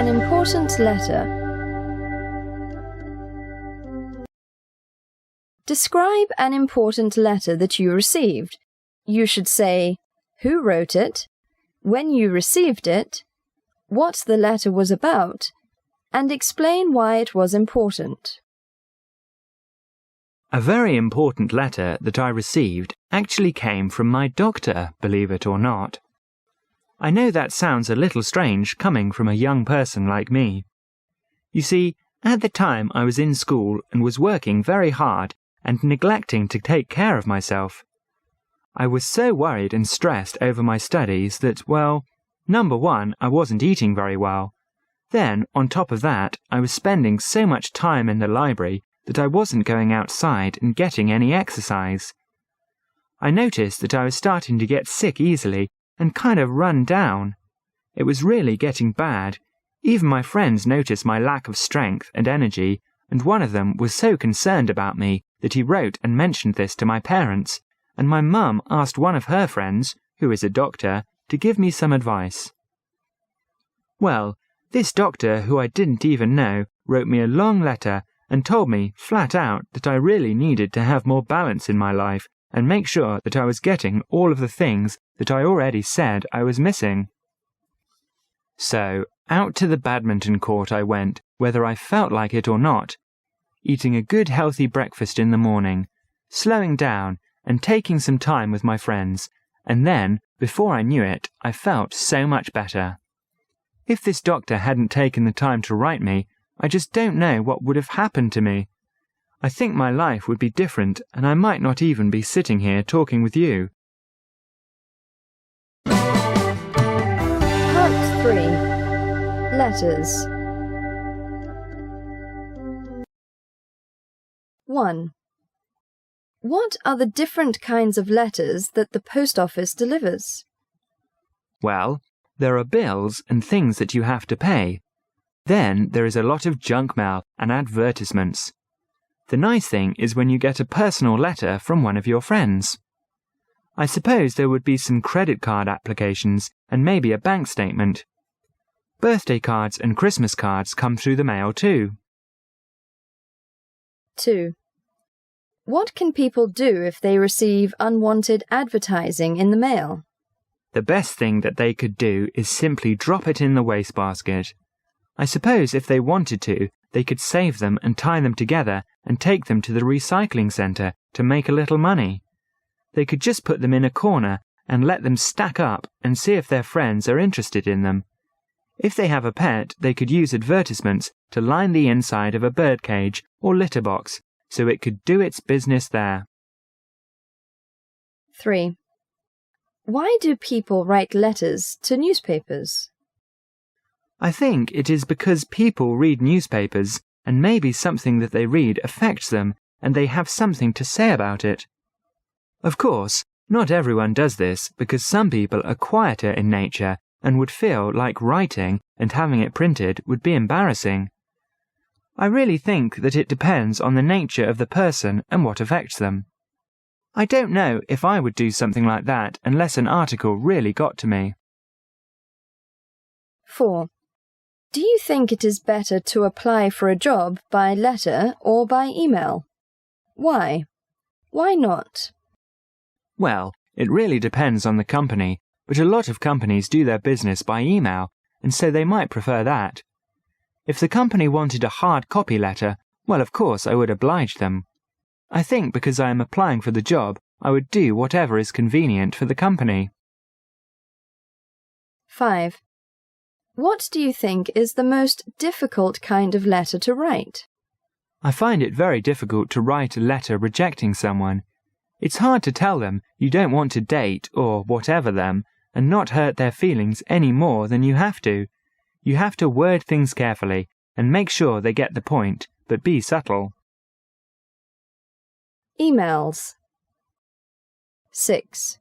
an important letter. Describe an important letter that you received. You should say who wrote it, when you received it, what the letter was about, and explain why it was important. A very important letter that I received actually came from my doctor, believe it or not. I know that sounds a little strange coming from a young person like me. You see, at the time I was in school and was working very hard and neglecting to take care of myself. I was so worried and stressed over my studies that, well, number one, I wasn't eating very well. Then, on top of that, I was spending so much time in the library that I wasn't going outside and getting any exercise. I noticed that I was starting to get sick easily and kind of run down. It was really getting bad. Even my friends noticed my lack of strength and energy, and one of them was so concerned about me that he wrote and mentioned this to my parents, and my mum asked one of her friends, who is a doctor, to give me some advice. Well, this doctor, who I didn't even know, wrote me a long letter and told me flat out that I really needed to have more balance in my life and make sure that I was getting all of the things that I already said I was missing. So, out to the badminton court I went, whether I felt like it or not, eating a good healthy breakfast in the morning, slowing down and taking some time with my friends, and then, before I knew it, I felt so much better. If this doctor hadn't taken the time to write me, I just don't know what would have happened to me. I think my life would be different, and I might not even be sitting here talking with you. Part 3. Letters. 1. What are the different kinds of letters that the post office delivers? Well, there are bills and things that you have to pay. Then there is a lot of junk mail and advertisements. The nice thing is when you get a personal letter from one of your friends. I suppose there would be some credit card applications and maybe a bank statement. Birthday cards and Christmas cards come through the mail too. 2. What can people do if they receive unwanted advertising in the mail? The best thing that they could do is simply drop it in the wastebasket. I suppose if they wanted to, they could save them and tie them together and take them to the recycling centre to make a little money. They could just put them in a corner and let them stack up and see if their friends are interested in them. If they have a pet, they could use advertisements to line the inside of a birdcage or litter box so it could do its business there. 3. Why do people write letters to newspapers? I think it is because people read newspapers, and maybe something that they read affects them, and they have something to say about it. Of course, not everyone does this, because some people are quieter in nature and would feel like writing and having it printed would be embarrassing. I really think that it depends on the nature of the person and what affects them. I don't know if I would do something like that unless an article really got to me. 4. Do you think it is better to apply for a job by letter or by email? Why? Why not? Well, it really depends on the company, but a lot of companies do their business by email, and so they might prefer that. If the company wanted a hard copy letter, well, of course I would oblige them. I think because I am applying for the job, I would do whatever is convenient for the company. 5. What do you think is the most difficult kind of letter to write? I find it very difficult to write a letter rejecting someone. It's hard to tell them you don't want to date or whatever them and not hurt their feelings any more than you have to. You have to word things carefully and make sure they get the point, but be subtle. Emails. 6.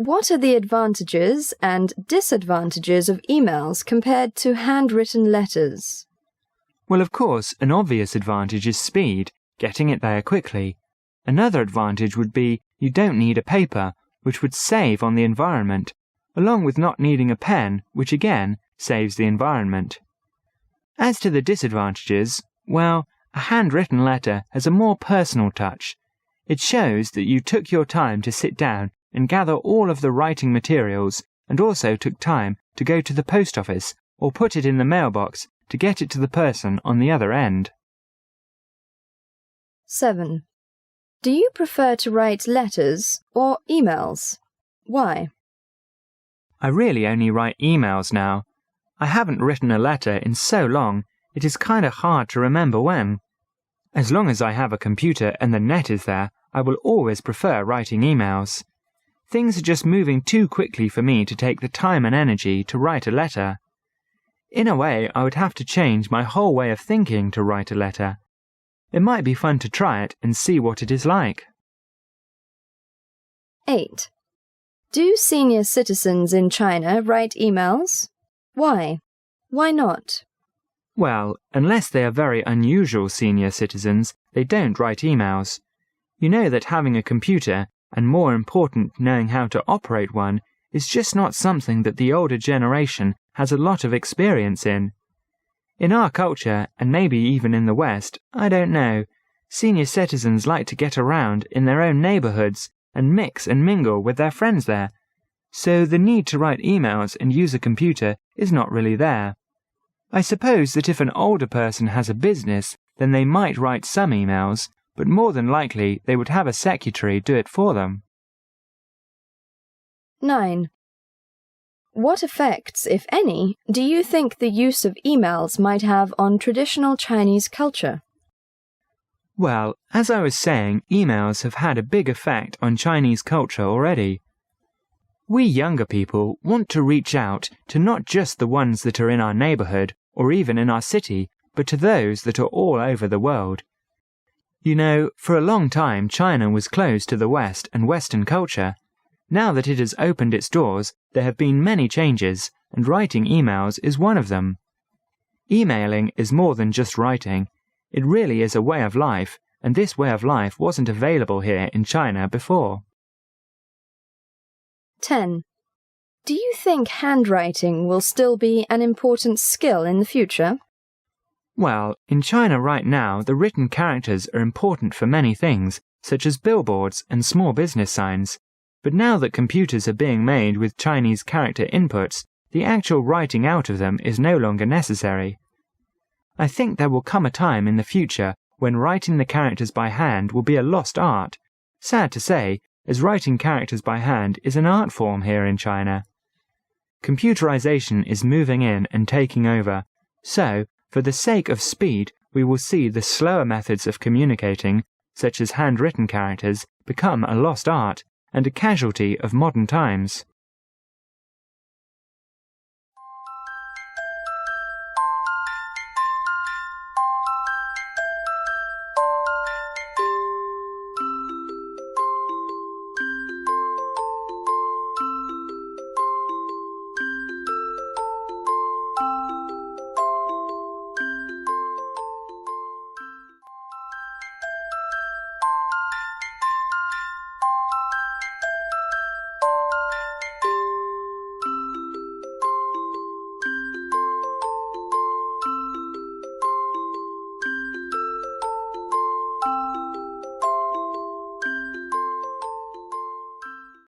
What are the advantages and disadvantages of emails compared to handwritten letters? Well, of course, an obvious advantage is speed, getting it there quickly. Another advantage would be you don't need a paper, which would save on the environment, along with not needing a pen, which again saves the environment. As to the disadvantages, well, a handwritten letter has a more personal touch. It shows that you took your time to sit down and gather all of the writing materials and also took time to go to the post office or put it in the mailbox to get it to the person on the other end. 7. Do you prefer to write letters or emails? Why? I really only write emails now. I haven't written a letter in so long, it is kind of hard to remember when. As long as I have a computer and the net is there, I will always prefer writing emails. Things are just moving too quickly for me to take the time and energy to write a letter. In a way, I would have to change my whole way of thinking to write a letter. It might be fun to try it and see what it is like. 8. Do senior citizens in China write emails? Why? Why not? Well, unless they are very unusual senior citizens, they don't write emails. You know that having a computer, and more important, knowing how to operate one, is just not something that the older generation has a lot of experience in. In our culture, and maybe even in the West, I don't know, senior citizens like to get around in their own neighborhoods and mix and mingle with their friends there. So the need to write emails and use a computer is not really there. I suppose that if an older person has a business, then they might write some emails, but more than likely they would have a secretary do it for them. 9. What effects, if any, do you think the use of emails might have on traditional Chinese culture? Well, as I was saying, emails have had a big effect on Chinese culture already. We younger people want to reach out to not just the ones that are in our neighborhood or even in our city, but to those that are all over the world. You know, for a long time China was closed to the West and Western culture. Now that it has opened its doors, there have been many changes, and writing emails is one of them. Emailing is more than just writing. It really is a way of life, and this way of life wasn't available here in China before. 10. Do you think handwriting will still be an important skill in the future? Well, in China right now, the written characters are important for many things, such as billboards and small business signs. But now that computers are being made with Chinese character inputs, the actual writing out of them is no longer necessary. I think there will come a time in the future when writing the characters by hand will be a lost art. Sad to say, as writing characters by hand is an art form here in China. Computerization is moving in and taking over, so, for the sake of speed, we will see the slower methods of communicating, such as handwritten characters, become a lost art and a casualty of modern times.